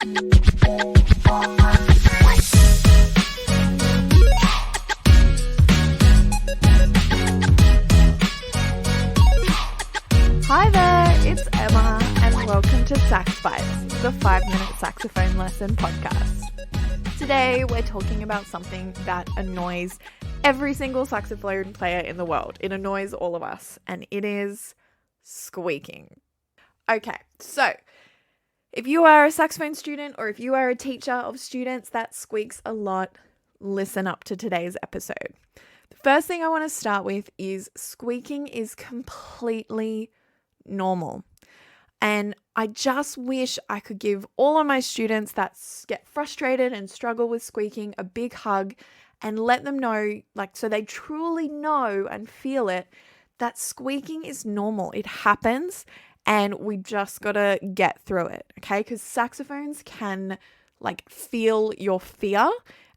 Hi there, it's Emma, and welcome to Sax Bites, the 5-minute saxophone lesson podcast. Today, we're talking about something that annoys every single saxophone player in the world. It annoys all of us, and it is squeaking. Okay, so if you are a saxophone student or if you are a teacher of students that squeaks a lot, listen up to today's episode. The first thing I want to start with is squeaking is completely normal. And I just wish I could give all of my students that get frustrated and struggle with squeaking a big hug and let them know, so they truly know and feel it, that squeaking is normal. It happens and we just got to get through it, okay? Because saxophones can feel your fear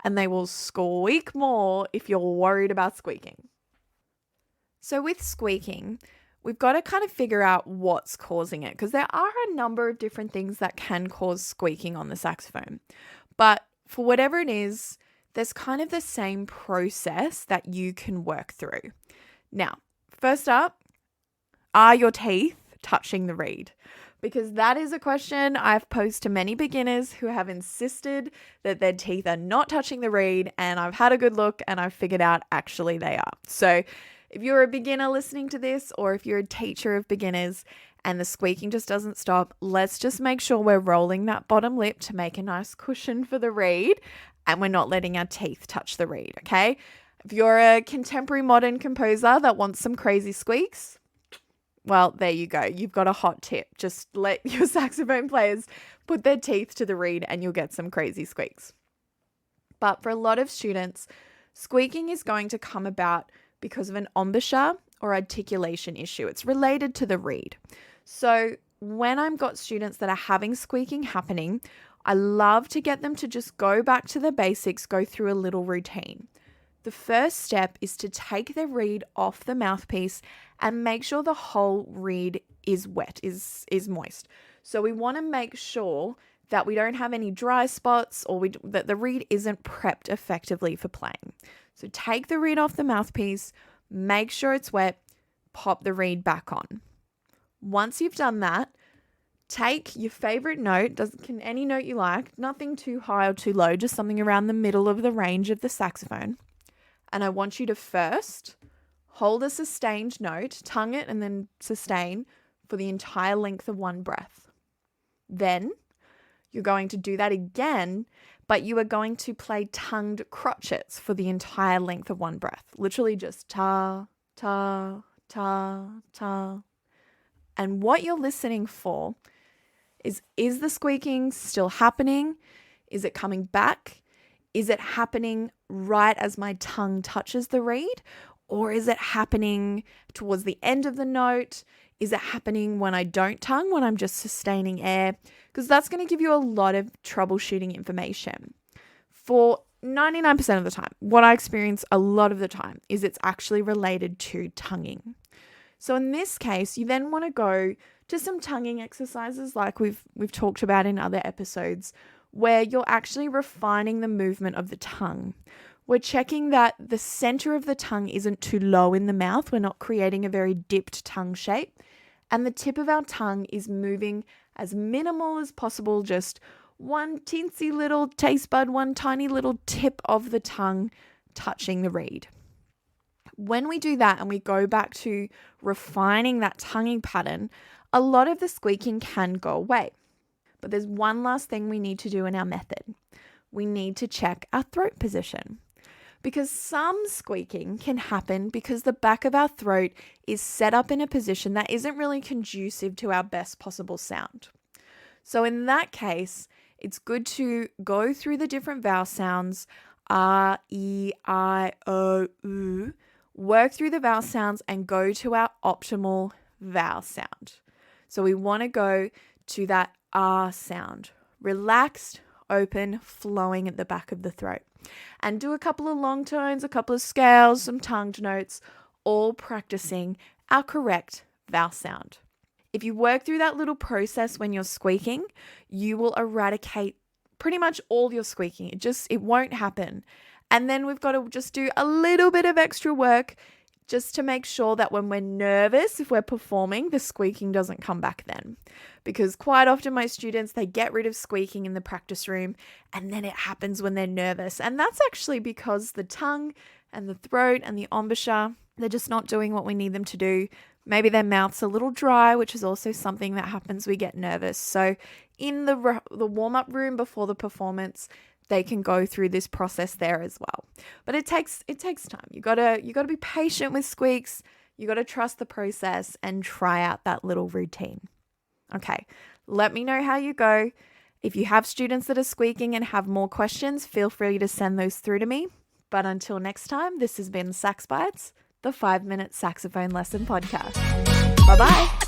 and they will squeak more if you're worried about squeaking. So with squeaking, we've got to kind of figure out what's causing it, because there are a number of different things that can cause squeaking on the saxophone. But for whatever it is, there's kind of the same process that you can work through. Now, first up, are your teeth touching the reed? Because that is a question I've posed to many beginners who have insisted that their teeth are not touching the reed, and I've had a good look and I've figured out actually they are. So if you're a beginner listening to this, or if you're a teacher of beginners and the squeaking just doesn't stop, let's just make sure we're rolling that bottom lip to make a nice cushion for the reed and we're not letting our teeth touch the reed, okay? If you're a contemporary modern composer that wants some crazy squeaks, well, there you go. You've got a hot tip. Just let your saxophone players put their teeth to the reed and you'll get some crazy squeaks. But for a lot of students, squeaking is going to come about because of an embouchure or articulation issue. It's related to the reed. So when I've got students that are having squeaking happening, I love to get them to just go back to the basics, go through a little routine. The first step is to take the reed off the mouthpiece and make sure the whole reed is wet, is moist. So we want to make sure that we don't have any dry spots or that the reed isn't prepped effectively for playing. So take the reed off the mouthpiece, make sure it's wet, pop the reed back on. Once you've done that, take your favorite note, any note you like, nothing too high or too low, just something around the middle of the range of the saxophone. And I want you to first hold a sustained note, tongue it and then sustain for the entire length of one breath. Then you're going to do that again, but you are going to play tongued crotchets for the entire length of one breath. Literally just ta, ta, ta, ta. And what you're listening for is the squeaking still happening? Is it coming back? Is it happening right as my tongue touches the reed? Or is it happening towards the end of the note? Is it happening when I don't tongue, when I'm just sustaining air? Because that's going to give you a lot of troubleshooting information. For 99% of the time, what I experience a lot of the time is it's actually related to tonguing. So in this case, you then want to go to some tonguing exercises like we've talked about in other episodes, where you're actually refining the movement of the tongue. We're checking that the center of the tongue isn't too low in the mouth. We're not creating a very dipped tongue shape. And the tip of our tongue is moving as minimal as possible, just one teensy little taste bud, one tiny little tip of the tongue touching the reed. When we do that and we go back to refining that tonguing pattern, a lot of the squeaking can go away. But there's one last thing we need to do in our method. We need to check our throat position. Because some squeaking can happen because the back of our throat is set up in a position that isn't really conducive to our best possible sound. So in that case, it's good to go through the different vowel sounds, R, E, I, O, U, work through the vowel sounds and go to our optimal vowel sound. So we want to go to that R sound, relaxed, open, flowing at the back of the throat. And do a couple of long tones, a couple of scales, some tongued notes, all practicing our correct vowel sound. If you work through that little process when you're squeaking, you will eradicate pretty much all your squeaking. It won't happen. And then we've got to just do a little bit of extra work just to make sure that when we're nervous, if we're performing, the squeaking doesn't come back then. Because quite often my students, they get rid of squeaking in the practice room and then it happens when they're nervous. And that's actually because the tongue and the throat and the embouchure, they're just not doing what we need them to do. Maybe their mouth's a little dry, which is also something that happens when we get nervous. So in the warm-up room before the performance, they can go through this process there as well. But it takes time. You gotta be patient with squeaks. You gotta trust the process and try out that little routine. Okay, let me know how you go. If you have students that are squeaking and have more questions, feel free to send those through to me. But until next time, this has been Sax Bites, the 5-minute saxophone lesson podcast. Bye-bye.